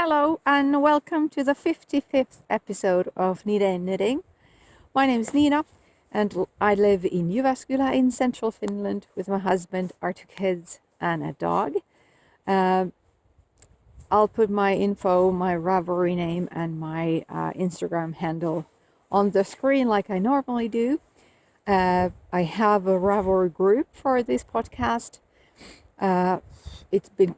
Hello and welcome to the 55th episode of NiinaNknitting. My name is Niina and I live in Jyväskylä in central Finland with my husband, our two kids and a dog. I'll put my info, my Ravelry name and my Instagram handle on the screen like I normally do. I have a Ravelry group for this podcast. It's been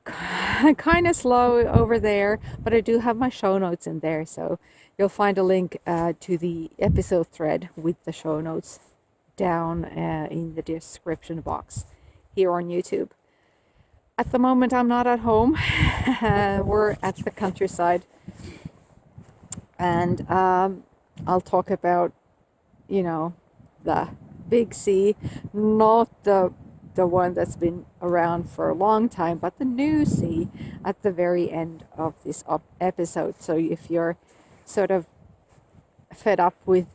kind of slow over there, but I do have my show notes in there, so you'll find a link to the episode thread with the show notes down in the description box here on YouTube. At the moment, I'm not at home. We're at the countryside, and I'll talk about, the big sea, not the one that's been around for a long time, but the new sea at the very end of this episode. So if you're sort of fed up with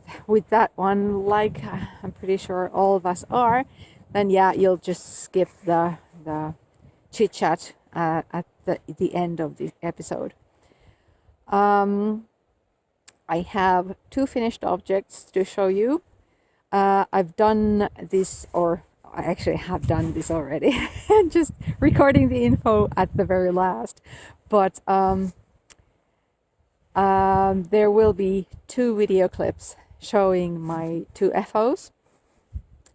that one, like I'm pretty sure all of us are, then yeah, you'll just skip the chit chat at the end of the episode. I have two finished objects to show you. I've done this, or I actually have done this already, just recording the info at the very last. But there will be two video clips showing my two FOs,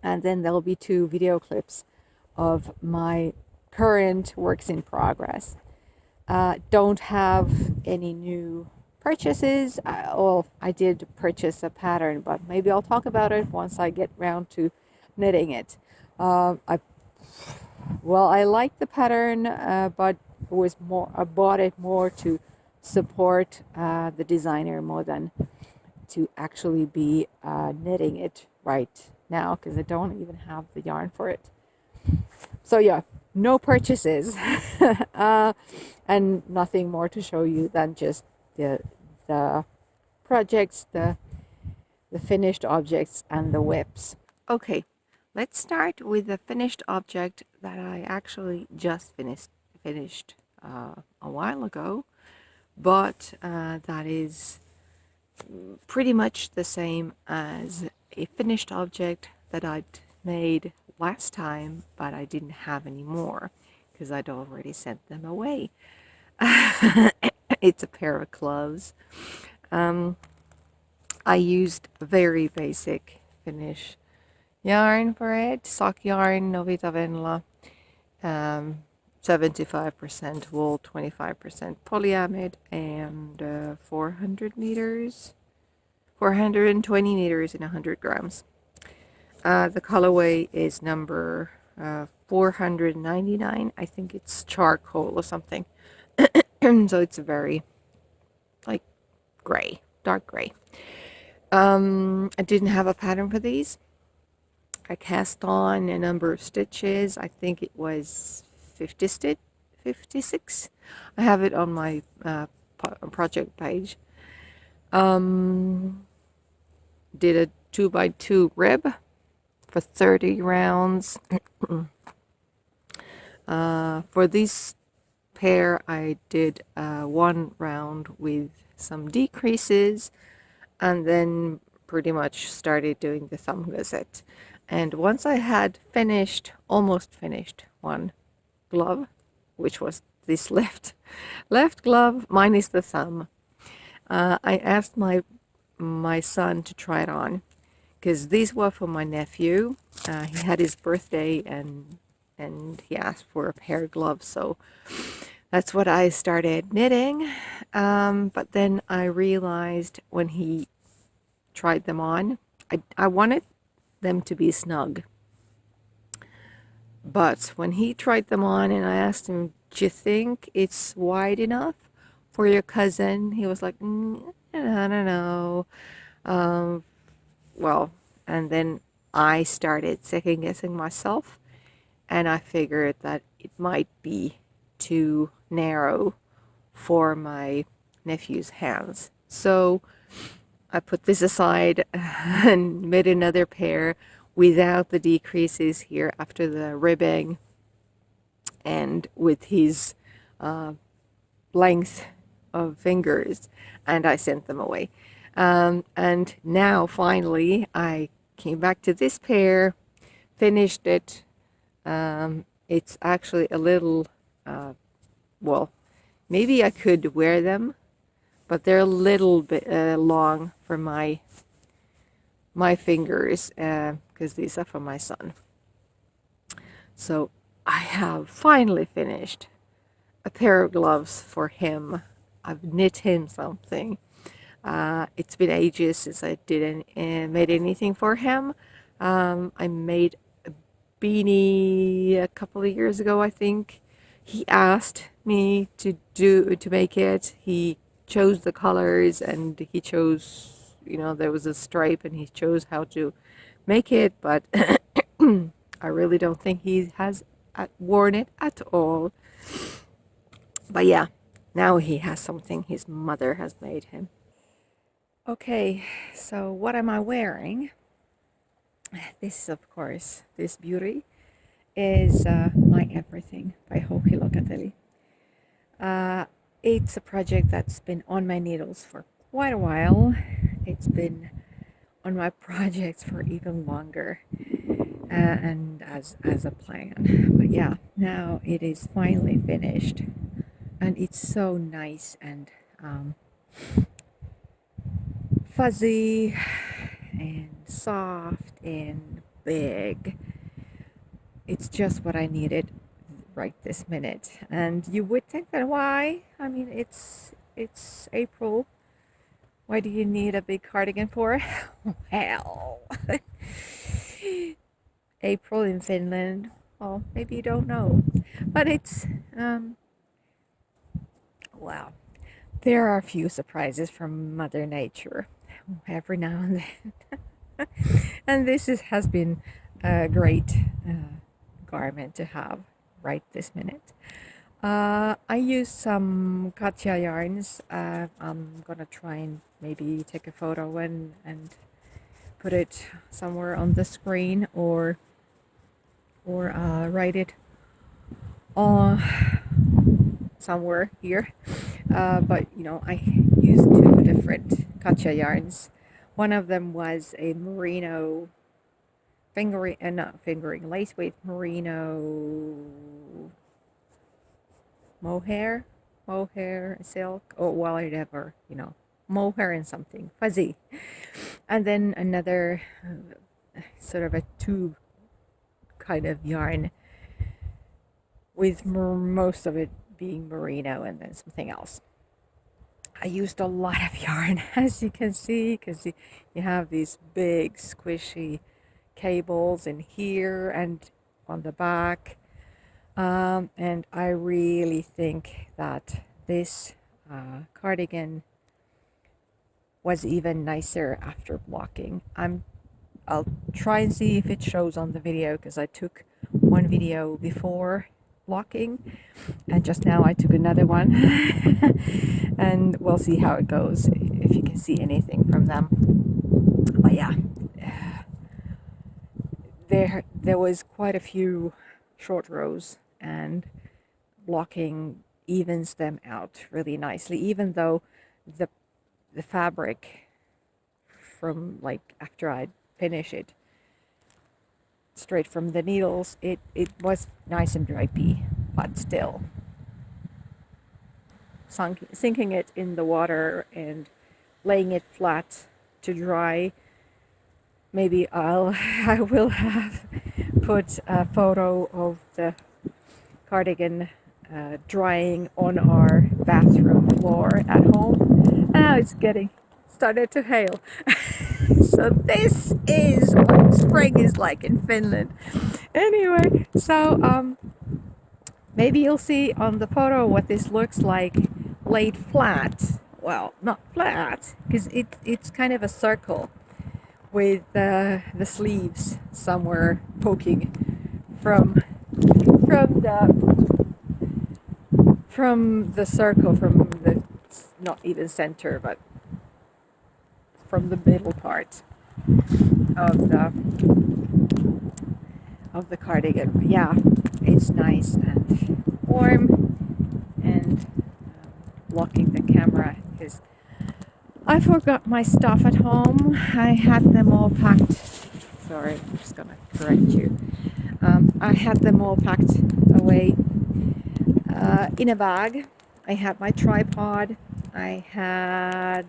and then there'll be two video clips of my current works in progress. Don't have any new purchases. I did purchase a pattern, but maybe I'll talk about it once I get round to knitting it. I like the pattern, but I bought it more to support the designer more than to actually be knitting it right now, because I don't even have the yarn for it. So yeah, no purchases and nothing more to show you than just the projects, the finished objects and the whips. Okay, let's start with the finished object that I actually just finished a while ago, but that is pretty much the same as a finished object that I'd made last time, but I didn't have any more because I'd already sent them away. It's a pair of gloves. I used very basic Finnish yarn for it, sock yarn, Novita Venla, 75% wool, 25% polyamide, and 420 meters in 100 grams. The colorway is number 499. I think it's charcoal or something. So it's very gray, dark gray. I didn't have a pattern for these. I cast on a number of stitches. I think it was 56. I have it on my project page. Did a 2x2 rib for 30 rounds. For this pair, I did one round with some decreases, and then pretty much started doing the thumb gusset. And once I had almost finished one glove, which was this left glove minus the thumb, I asked my son to try it on, because these were for my nephew. He had his birthday and he asked for a pair of gloves, so that's what I started knitting. But then I realized when he tried them on, I wanted them to be snug. But when he tried them on and I asked him, do you think it's wide enough for your cousin? He was like, I don't know. And then I started second guessing myself, and I figured that it might be too narrow for my nephew's hands. So I put this aside and made another pair without the decreases here after the ribbing, and with his length of fingers, and I sent them away. And now finally I came back to this pair, finished it. It's actually a little, well, maybe I could wear them, but they're a little bit long for my fingers, because these are for my son. So I have finally finished a pair of gloves for him. I've knit him something. It's been ages since I didn't made anything for him. I made a beanie a couple of years ago, I think. He asked me to make it. He chose the colors, and he chose, there was a stripe, and he chose how to make it, but I really don't think he has worn it at all. But yeah, now he has something his mother has made him. Okay, so what am I wearing? This, of course, this beauty is My Everything by Hoki Locatelli. It's a project that's been on my needles for quite a while. It's been on my projects for even longer, and as a plan. But yeah, now it is finally finished, and it's so nice and fuzzy and soft and big. It's just what I needed right this minute. And you would think that why? I mean, it's April. Why do you need a big cardigan for? Well, April in Finland. Well, maybe you don't know, but it's wow. There are a few surprises from Mother Nature every now and then. And has been a great garment to have right this minute. I used some Katja yarns. I'm gonna try and maybe take a photo and put it somewhere on the screen, or write it on somewhere here. But I used two different Katja yarns. One of them was a merino not fingering, lace weight merino mohair silk, or whatever, mohair and something fuzzy. And then another sort of a tube kind of yarn with most of it being merino, and then something else. I used a lot of yarn, as you can see, because you have these big squishy cables in here and on the back. And I really think that this cardigan was even nicer after blocking. I'll try and see if it shows on the video, because I took one video before blocking, and just now I took another one. And we'll see how it goes, if you can see anything from them. But yeah, there was quite a few short rows, and blocking evens them out really nicely, even though the fabric from, like, after I finish it straight from the needles, it was nice and drapey, but still sinking it in the water and laying it flat to dry. Maybe I will have put a photo of the cardigan drying on our bathroom floor at home. Now it's started to hail. So this is what spring is like in Finland. Anyway, so maybe you'll see on the photo what this looks like laid flat. Well, not flat, because it's kind of a circle with the sleeves somewhere poking from the circle, from the, not even center, but from the middle part of the cardigan. But yeah, it's nice and warm, and blocking the camera because I forgot my stuff at home. I had them all packed. Sorry, I'm just gonna correct you. I had them all packed away in a bag. I had my tripod. I had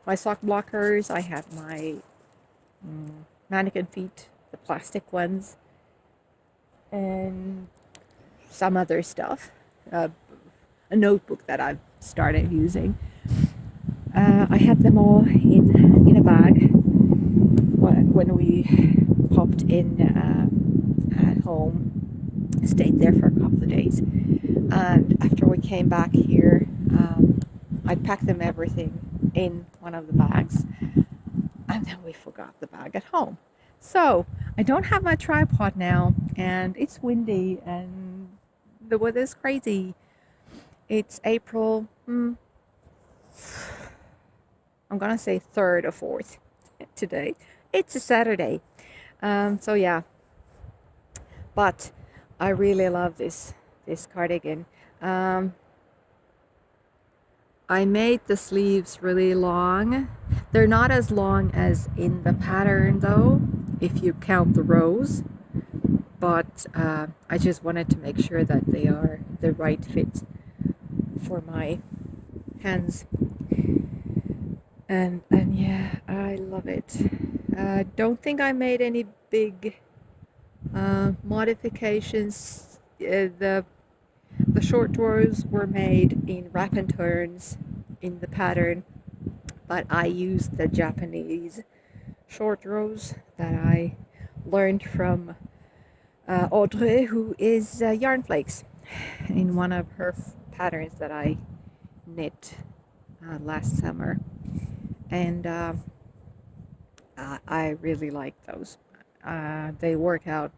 my sock blockers. I had my mannequin feet, the plastic ones, and some other stuff. A notebook that I've started using. I had them all in a bag when we popped in at home, stayed there for a couple of days, and after we came back here, I packed them everything in one of the bags, and then we forgot the bag at home. So I don't have my tripod now, and it's windy and the weather's crazy. It's April, I'm gonna say 3rd or 4th today. It's a Saturday. So yeah, but I really love this cardigan. I made the sleeves really long. They're not as long as in the pattern though, if you count the rows, but I just wanted to make sure that they are the right fit for my hands. And yeah, I love it. Don't think I made any big modifications. The short drawers were made in wrap and turns in the pattern, but I used the Japanese short rows that I learned from Audrey, who is Yarn Flakes, in one of her patterns that I knit last summer. And I really like those. They work out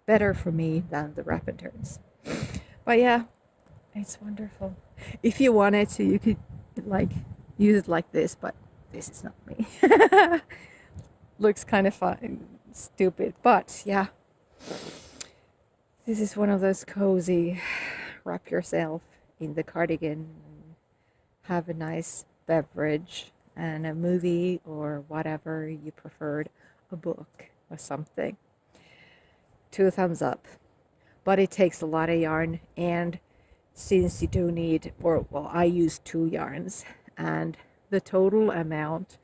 better for me than the wrap and turns. But yeah, it's wonderful. If you wanted to, you could like use it like this, but this is not me. Looks kind of fun, stupid, but yeah, this is one of those cozy, wrap yourself in the cardigan, have a nice beverage and a movie or whatever you preferred, a book or something. 2 thumbs up. But it takes a lot of yarn, and since you do need, or well, I use 2 yarns, and the total amount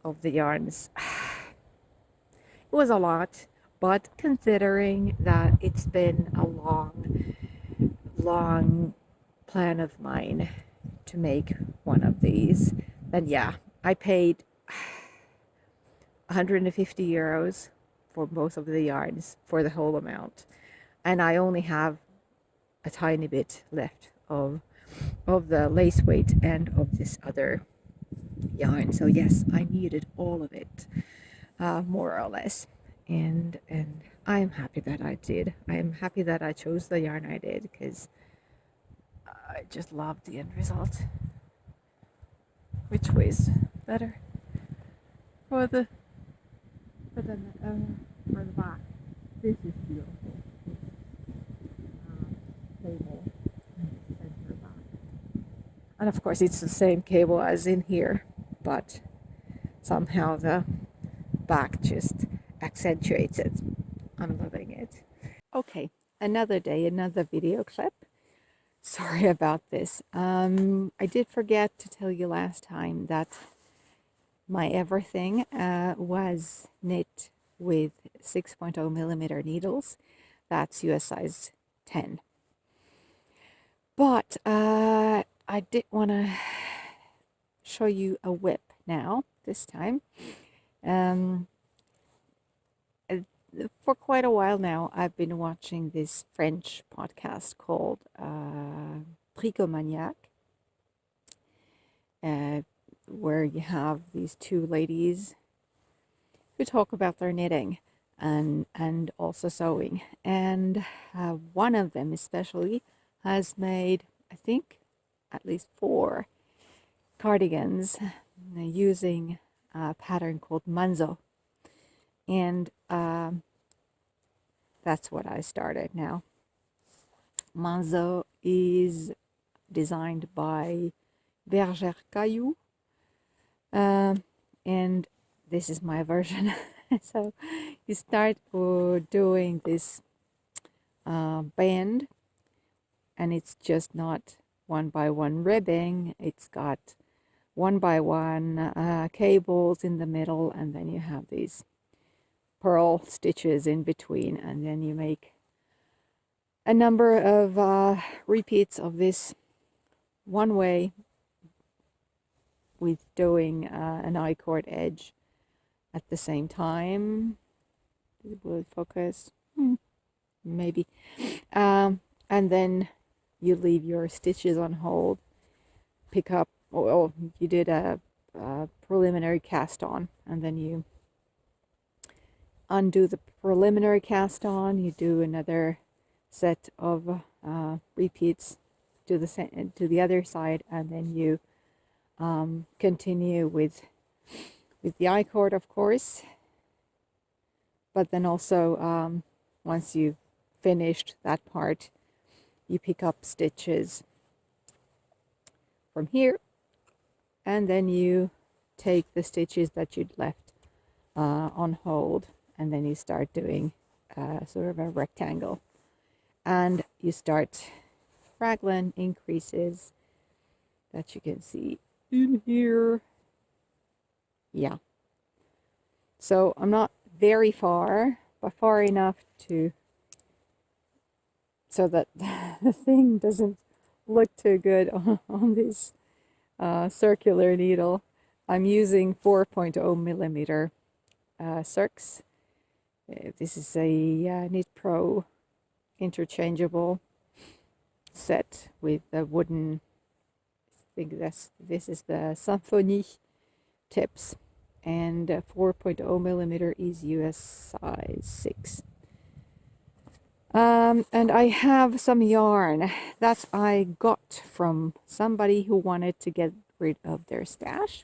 of the yarns, it was a lot, but considering that it's been a long plan of mine to make one of these, then yeah, I paid 150 euros for both of the yarns for the whole amount, and I only have a tiny bit left of the lace weight and of this other yarn. So yes, I needed all of it, more or less, and I'm happy that I did. I'm happy that I chose the yarn I did because I just love the end result. Which way's better for the for the for the back? This is beautiful. Cable center back, and of course it's the same cable as in here, but somehow the back just accentuates it. I'm loving it. Okay, another day, another video clip. Sorry about this. I did forget to tell you last time that my everything was knit with 6.0 millimeter needles. That's US size 10. But I did want to show you a whip now, this time. For quite a while now, I've been watching this French podcast called Bricomaniac, where you have these 2 ladies who talk about their knitting and also sewing. And one of them especially has made, I think, at least 4 cardigans using a pattern called manzo. And that's what I started now. Manzo is designed by Berger Caillou. And this is my version. So you start doing this band, and it's just not one by one ribbing. It's got one by one cables in the middle, and then you have these purl stitches in between, and then you make a number of repeats of this one way with doing an I-cord edge at the same time. Will it focus? Maybe. And then you leave your stitches on hold, pick up, well, you did a preliminary cast on, and then you undo the preliminary cast on, you do another set of repeats to the other side, and then you continue with the I-cord, of course. But then also once you've finished that part, you pick up stitches from here, and then you take the stitches that you'd left on hold, and then you start doing sort of a rectangle, and you start raglan increases that you can see in here. Yeah, so I'm not very far, but far enough to so that the thing doesn't look too good on this circular needle. I'm using 4.0 millimeter circs. This is a Knit Pro interchangeable set with the wooden, I think this is the Symphonie tips, and 4.0 millimeter is US size 6. And I have some yarn that I got from somebody who wanted to get rid of their stash.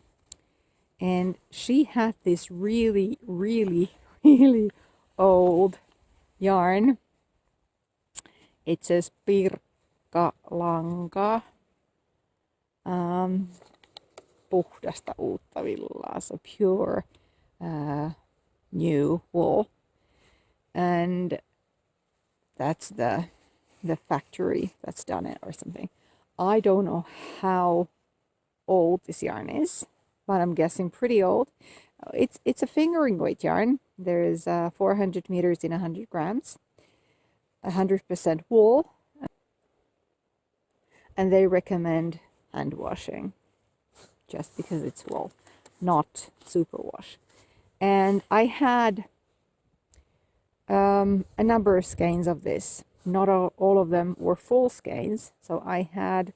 And she had this really, really, really old yarn. It says Pirkkalanka. Puhdasta uutta villaa, so pure new wool. And that's the factory that's done it or something. I don't know how old this yarn is, but I'm guessing pretty old. It's a fingering weight yarn. There's 400 meters in 100 grams, 100% wool, and they recommend hand washing just because it's wool, not superwash. And I had a number of skeins of this. Not all of them were full skeins, so I had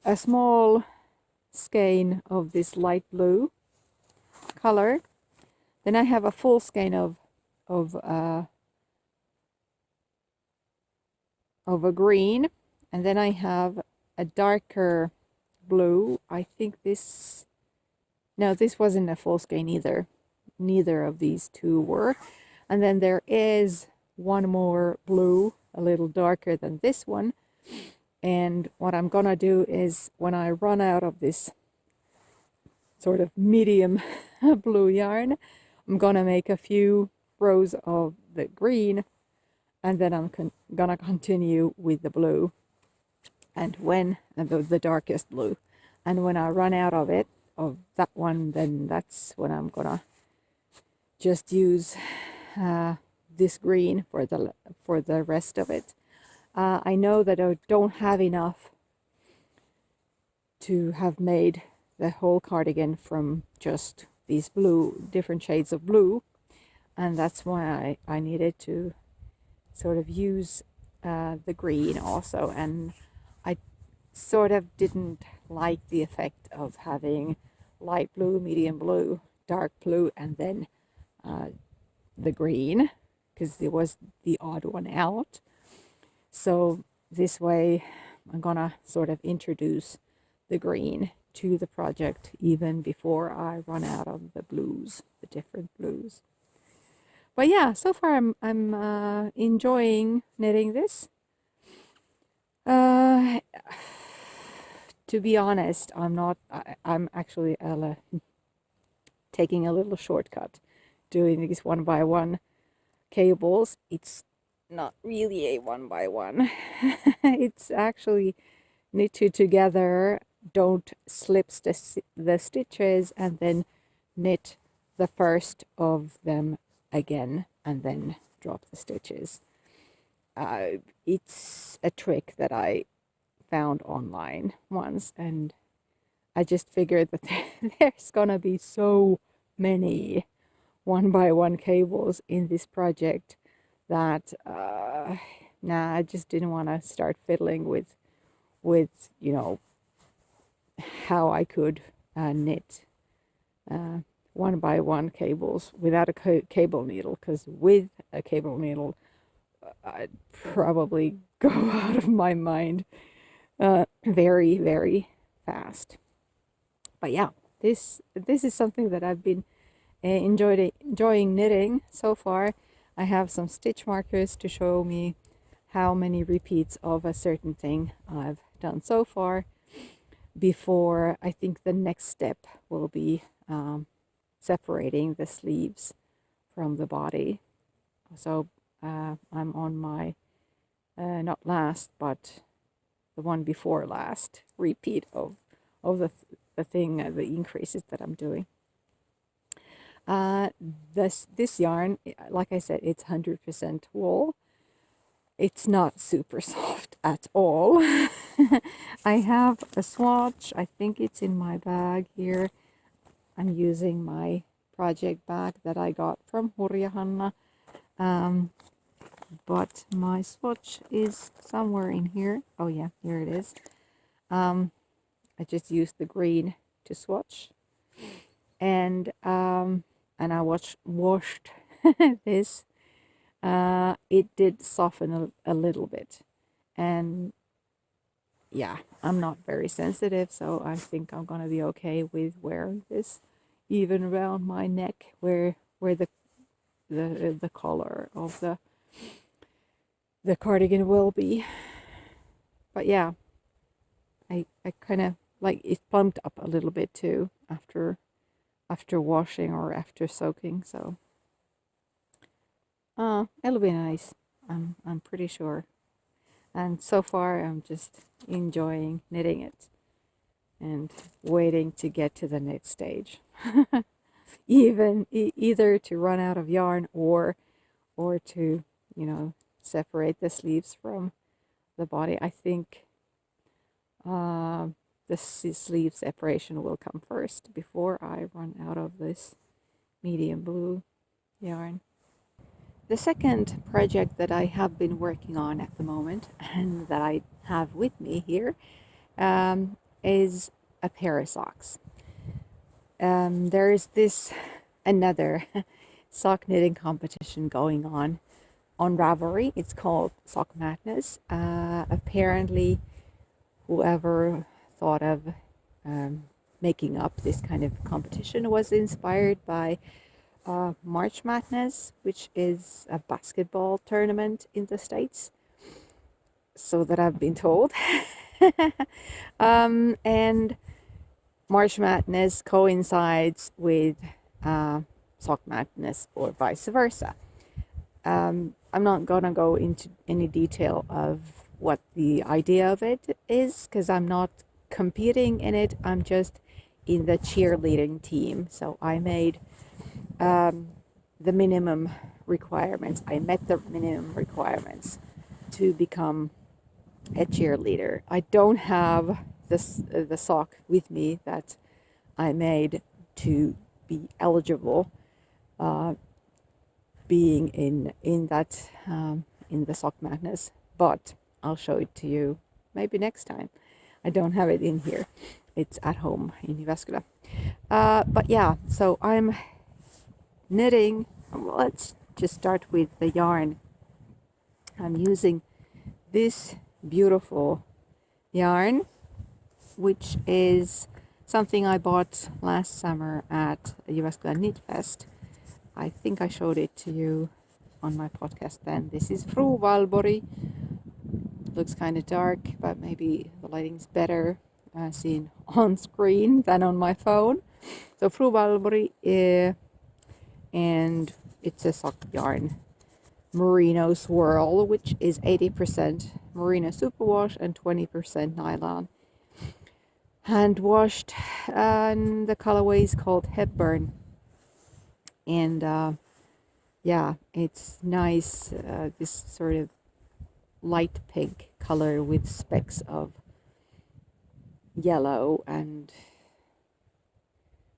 a small skein of this light blue color. Then I have a full skein of a green, and then I have a darker blue. I think this wasn't a full skein either. Neither of these two were. And then there is one more blue, a little darker than this one. And what I'm gonna do is, when I run out of this sort of medium blue yarn, I'm gonna make a few rows of the green, and then I'm gonna continue with the blue, and when the darkest blue, and when I run out of that one, then that's when I'm gonna just use this green for the rest of it. I know that I don't have enough to have made the whole cardigan from just these different shades of blue, and that's why I needed to sort of use the green also. And I sort of didn't like the effect of having light blue, medium blue, dark blue, and then the green, because it was the odd one out. So this way I'm gonna sort of introduce the green to the project even before I run out of the blues, the different blues. But yeah, so far I'm enjoying knitting this. Uh, to be honest, I'm not. I'm actually taking a little shortcut, doing these one by one cables. It's not really a one by one. It's actually knitted together. Don't slip the stitches, and then knit the first of them again, and then drop the stitches. It's a trick that I found online once, and I just figured that there's gonna be so many one by one cables in this project that nah, I just didn't want to start fiddling with how I could knit one by one cables without a cable needle, because with a cable needle I'd probably go out of my mind very, very fast. But yeah, this is something that I've been enjoying knitting so far. I have some stitch markers to show me how many repeats of a certain thing I've done so far before I think the next step will be separating the sleeves from the body. So I'm on my not last, but the one before last repeat of the thing, the increases that I'm doing. This yarn, like I said, it's 100% wool. It's not super soft at all. I have a swatch. I think it's in my bag here. I'm using my project bag that I got from Hurja but my swatch is somewhere in here. Oh yeah, here it is. I just used the green to swatch, and I washed this. It did soften a little bit, and yeah, I'm not very sensitive, so I think I'm gonna be okay with wearing this even around my neck, where the collar of the cardigan will be. But yeah, I kind of like it plumped up a little bit too after washing or after soaking, so it'll be nice. I'm pretty sure. And so far I'm just enjoying knitting it and waiting to get to the next stage. Either to run out of yarn or to, separate the sleeves from the body. I think the sleeve separation will come first before I run out of this medium blue yarn. The second project that I have been working on at the moment and that I have with me here is a pair of socks. There is this another sock knitting competition going on Ravelry. It's called Sock Madness. Apparently, whoever thought of making up this kind of competition was inspired by March Madness, which is a basketball tournament in the States, so that I've been told. And March Madness coincides with Sock Madness or vice versa. I'm not gonna go into any detail of what the idea of it is, because I'm not competing in it. I'm just in the cheerleading team. So I made the minimum requirements. I met the minimum requirements to become a cheerleader. I don't have the sock with me that I made to be eligible, being in that in the Sock Madness, but I'll show it to you maybe next time. I don't have it in here. It's at home in Jyväskylä. But yeah, so I'm knitting. Let's just start with the yarn. I'm using this beautiful yarn, which is something I bought last summer at Jyväskylä Knit Fest. I think I showed it to you on my podcast then. This is Fru Valborg looks kind of dark, but maybe the lighting's better seen on screen than on my phone. So Fruvalbori, and it's a sock yarn. Merino swirl, which is 80% merino superwash and 20% nylon. Hand washed, and the colorway is called Hepburn. And yeah, it's nice, this sort of light pink color with specks of yellow and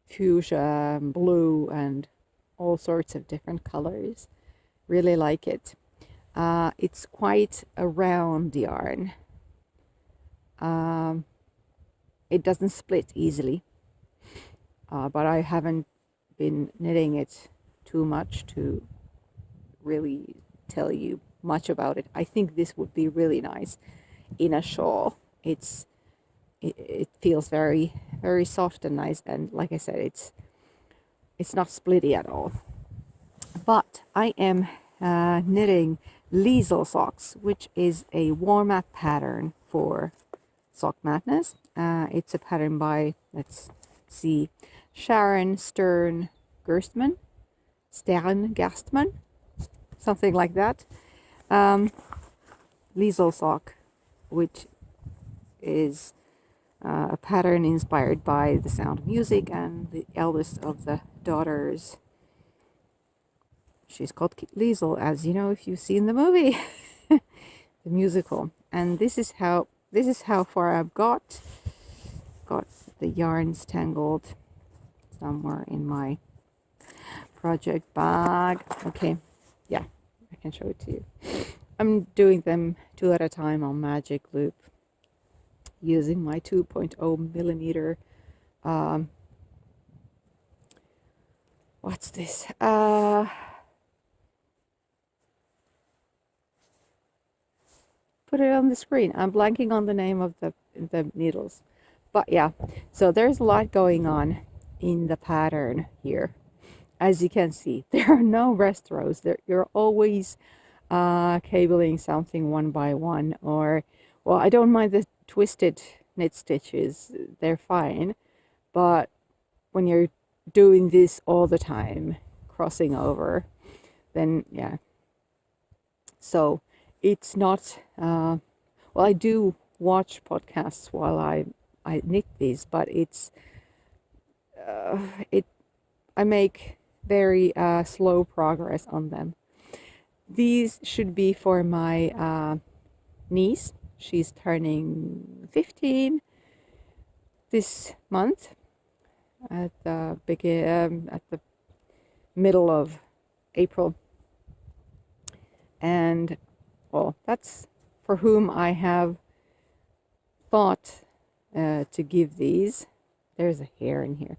fuchsia and blue and all sorts of different colors. Really like it. It's quite a round yarn. It doesn't split easily, but I haven't been knitting it too much to really tell you much about it. I think this would be really nice in a shawl. It feels very, very soft and nice, and like I said, it's not splitty at all. But I am knitting Liesel socks, which is a warm-up pattern for Sock Madness. It's a pattern by, let's see, Sharon Gerstmann, something like that. Liesel sock, which is a pattern inspired by The Sound of Music, and the eldest of the daughters, she's called Liesel, as you know if you've seen the movie, the musical. And this is how far I've got the yarns tangled somewhere in my project bag. Okay, yeah, I can show it to you. I'm doing them 2 at a time on magic loop using my 2.0 millimeter what's this, put it on the screen. I'm blanking on the name of the needles, but yeah, so there's a lot going on in the pattern here. As you can see, there are no rest rows. You're always cabling something one by one, or, well, I don't mind the twisted knit stitches, they're fine, but when you're doing this all the time, crossing over, then yeah. So it's not, well, I do watch podcasts while I knit these, but it's, I make very slow progress on them. These should be for my niece. She's turning 15 this month at the middle of April, and well, that's for whom I have thought to give these. There's a hair in here,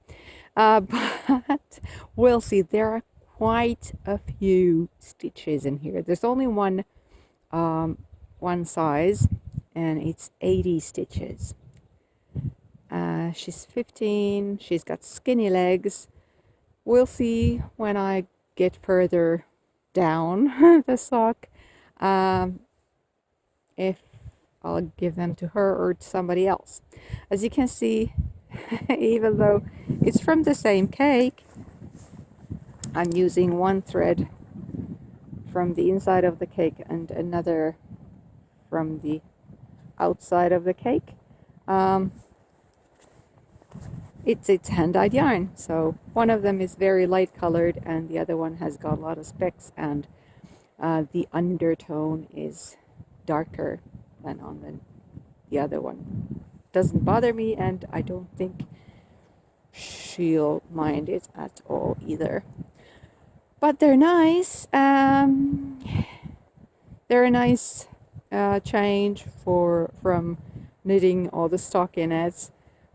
but we'll see. There are quite a few stitches in here. There's only one size, and it's 80 stitches. She's 15. She's got skinny legs. We'll see when I get further down the sock if I'll give them to her or to somebody else. As you can see, even though it's from the same cake, I'm using one thread from the inside of the cake and another from the outside of the cake. It's hand-dyed yarn, so one of them is very light colored and the other one has got a lot of specks, and the undertone is darker than on the other one. Doesn't bother me, and I don't think she'll mind it at all either. But they're nice. They're a nice change from knitting all the stockinettes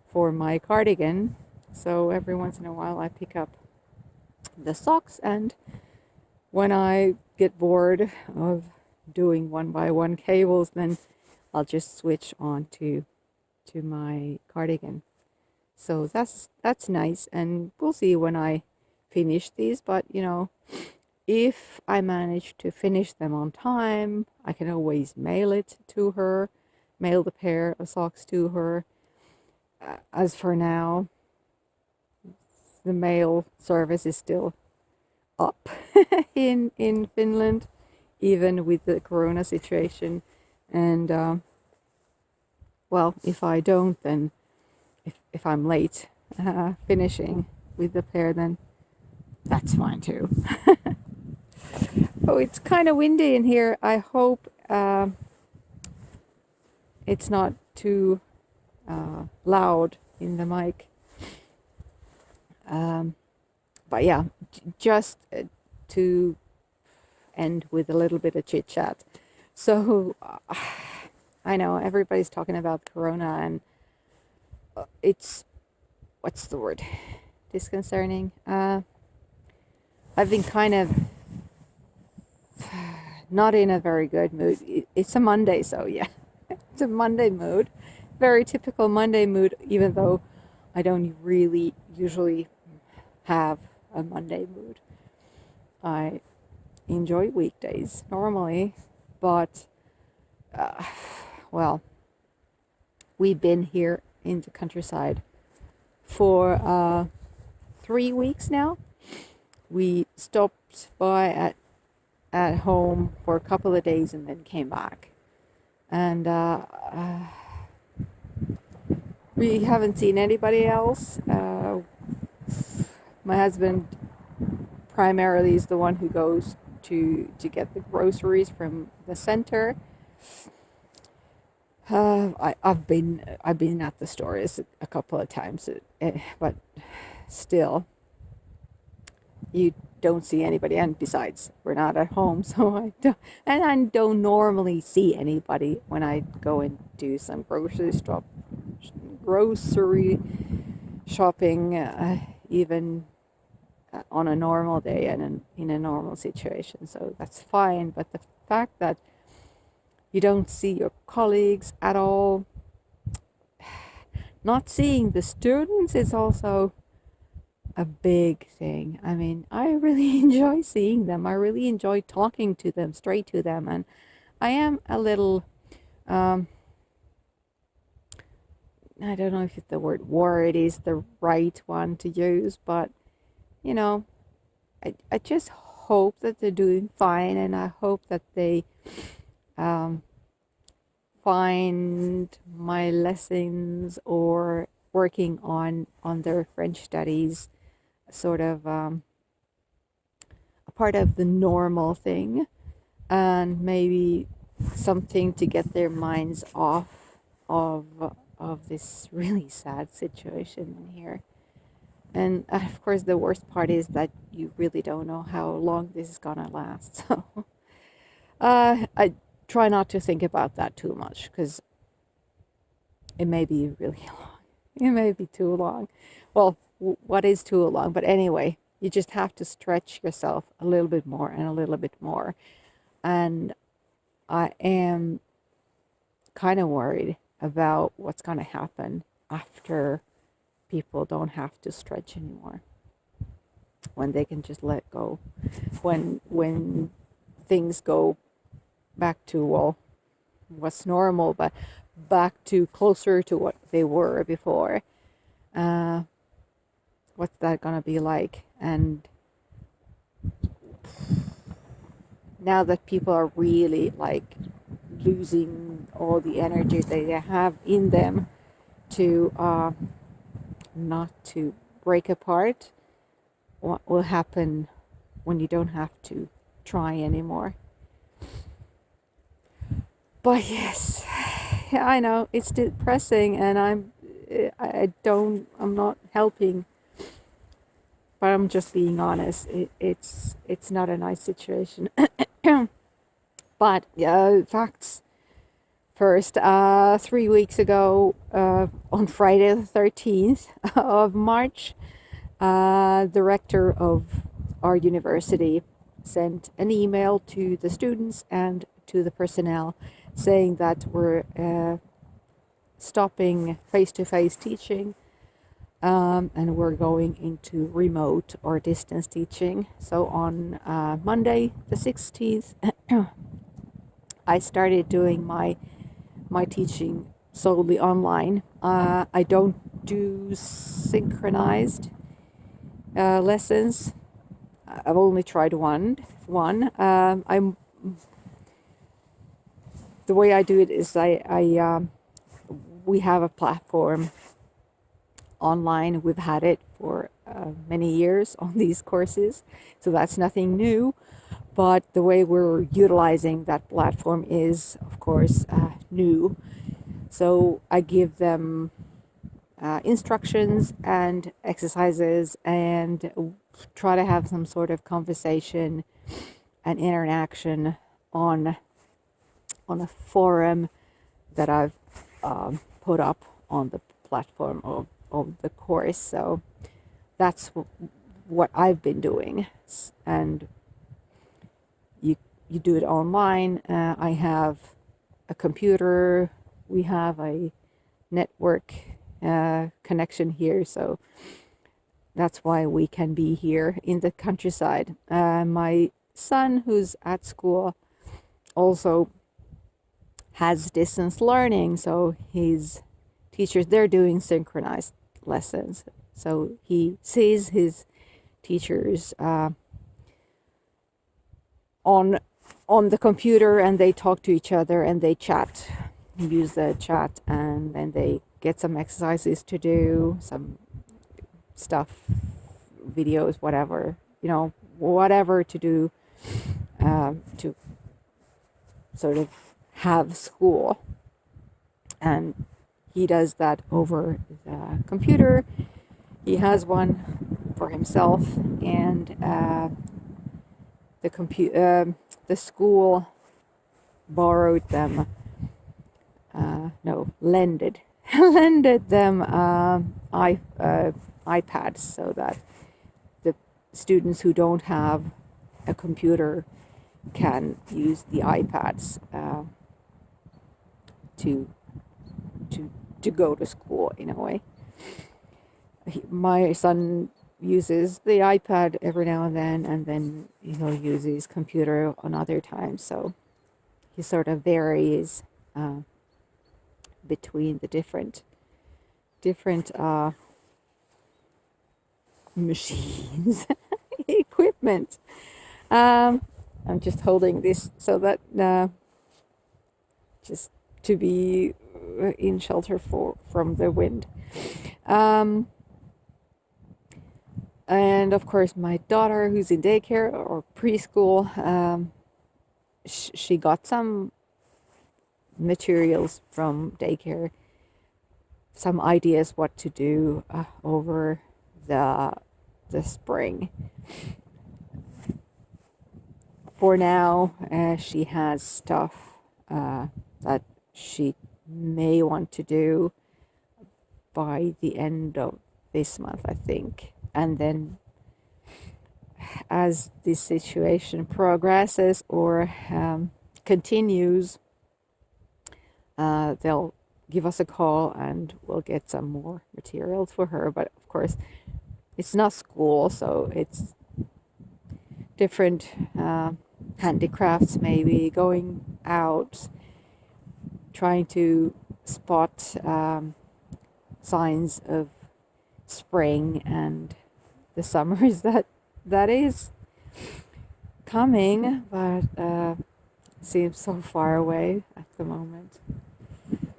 for my cardigan. So every once in a while I pick up the socks, and when I get bored of doing one by one cables, then I'll just switch on to my cardigan. So that's nice, and we'll see when I finish these, but you know, if I manage to finish them on time, I can always mail it to her, mail the pair of socks to her. As for now, the mail service is still up in Finland, even with the corona situation. And well, if I don't, then if I'm late finishing with the pair, then that's fine too. Oh, it's kind of windy in here. I hope it's not too loud in the mic. But yeah, just to end with a little bit of chit chat. So I know everybody's talking about corona, and it's, what's the word? Disconcerting. I've been kind of not in a very good mood. It's a Monday, so yeah, it's a Monday mood. Very typical Monday mood, even though I don't really usually have a Monday mood. I enjoy weekdays normally, but well, we've been here in the countryside for 3 weeks now. We stopped by at home for a couple of days and then came back. And we haven't seen anybody else. My husband primarily is the one who goes to get the groceries from the center. I've been at the stores a couple of times, but still, you don't see anybody. And besides, we're not at home, so I don't normally see anybody when I go and do some grocery shopping, even on a normal day and in a normal situation. So that's fine. But the fact that you don't see your colleagues at all, not seeing the students is also a big thing. I mean, I really enjoy seeing them. I really enjoy talking to them, straight to them. And I am a little, I don't know if the word worried is the right one to use, but, you know, I just hope that they're doing fine, and I hope that they find my lessons or working on their French studies sort of a part of the normal thing, and maybe something to get their minds off of this really sad situation in here. And of course, the worst part is that you really don't know how long this is gonna last. So I try not to think about that too much, because it may be really long. It may be too long. Well, what is too long? But anyway, you just have to stretch yourself a little bit more and a little bit more. And I am kind of worried about what's going to happen after people don't have to stretch anymore, when they can just let go, when things go back to, well, what's normal, but back to closer to what they were before. What's that gonna be like? And now that people are really like losing all the energy they have in them to not to break apart, what will happen when you don't have to try anymore? But yes, I know it's depressing, and I'm not helping, but I'm just being honest. It's not a nice situation. But facts first. 3 weeks ago, on Friday the 13th of March, the rector of our university sent an email to the students and to the personnel saying that we're stopping face-to-face teaching and we're going into remote or distance teaching. So on Monday, the 16th, I started doing my teaching solely online. I don't do synchronized lessons. I've only tried one. I'm the way I do it is we have a platform online. We've had it for many years on these courses, so that's nothing new. But the way we're utilizing that platform is, of course, new. So I give them instructions and exercises and try to have some sort of conversation and interaction on a forum that I've put up on the platform of the course. So that's what I've been doing, and you do it online. I have a computer. We have a network connection here, so that's why we can be here in the countryside. My son, who's at school, also has distance learning, so his teachers, they're doing synchronized lessons. So he sees his teachers on the computer, and they talk to each other and they chat, use the chat, and then they get some exercises to do, some stuff, videos, whatever, whatever to do to sort of have school. And he does that over the computer. He has one for himself, and the school borrowed them, no, lended lended them iPads, so that the students who don't have a computer can use the iPads to to go to school in a way. My son uses the iPad every now and then he'll use his computer on other times. So he sort of varies between the different machines, equipment. I'm just holding this so that just to be in shelter from the wind. And of course, my daughter, who's in daycare or preschool, she got some materials from daycare, some ideas what to do over the spring. For now, she has stuff that she may want to do by the end of this month, I think. And then as this situation progresses or continues, they'll give us a call and we'll get some more materials for her. But of course, it's not school, so it's different handicrafts, maybe going out, trying to spot signs of spring and the summers that is coming, but seems so far away at the moment.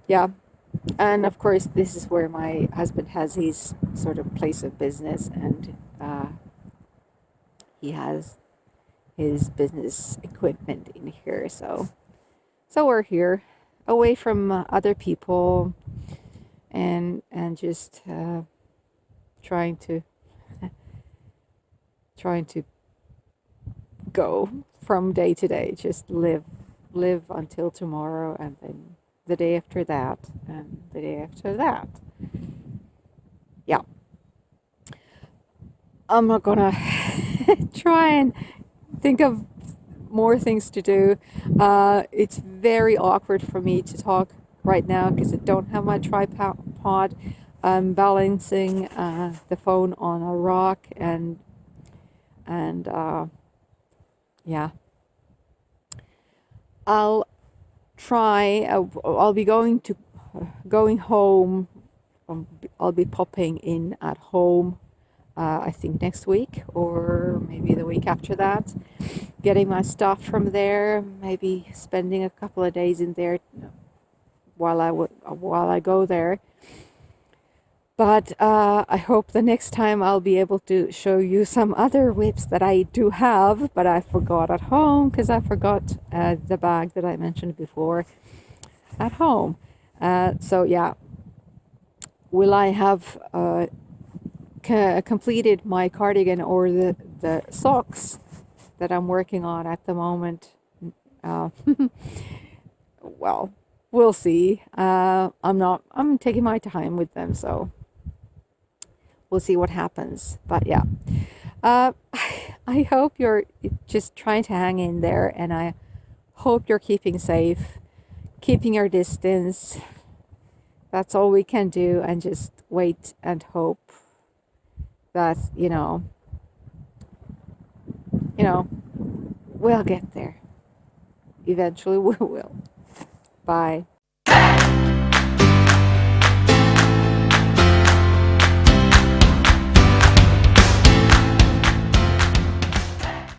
Yeah, and of course, this is where my husband has his sort of place of business, and he has his business equipment in here. So we're here, away from other people, and just trying to go from day to day, just live until tomorrow, and then the day after that, and the day after that. Yeah, I'm not gonna try and think of more things to do. It's very awkward for me to talk right now because I don't have my tripod. I'm balancing the phone on a rock, and yeah, I'll try. I'll be going home. I'll be popping in at home. I think next week or maybe the week after that. Getting my stuff from there. Maybe spending a couple of days in there while I go there. But I hope the next time I'll be able to show you some other whips that I do have, but I forgot at home because I forgot the bag that I mentioned before at home. So yeah, will I have completed my cardigan or the socks that I'm working on at the moment? Uh, well, we'll see. I'm taking my time with them, so we'll see what happens. But yeah, uh, I hope you're just trying to hang in there, and I hope you're keeping safe, keeping your distance. That's all we can do, and just wait and hope that we'll get there. Eventually, we will. Bye.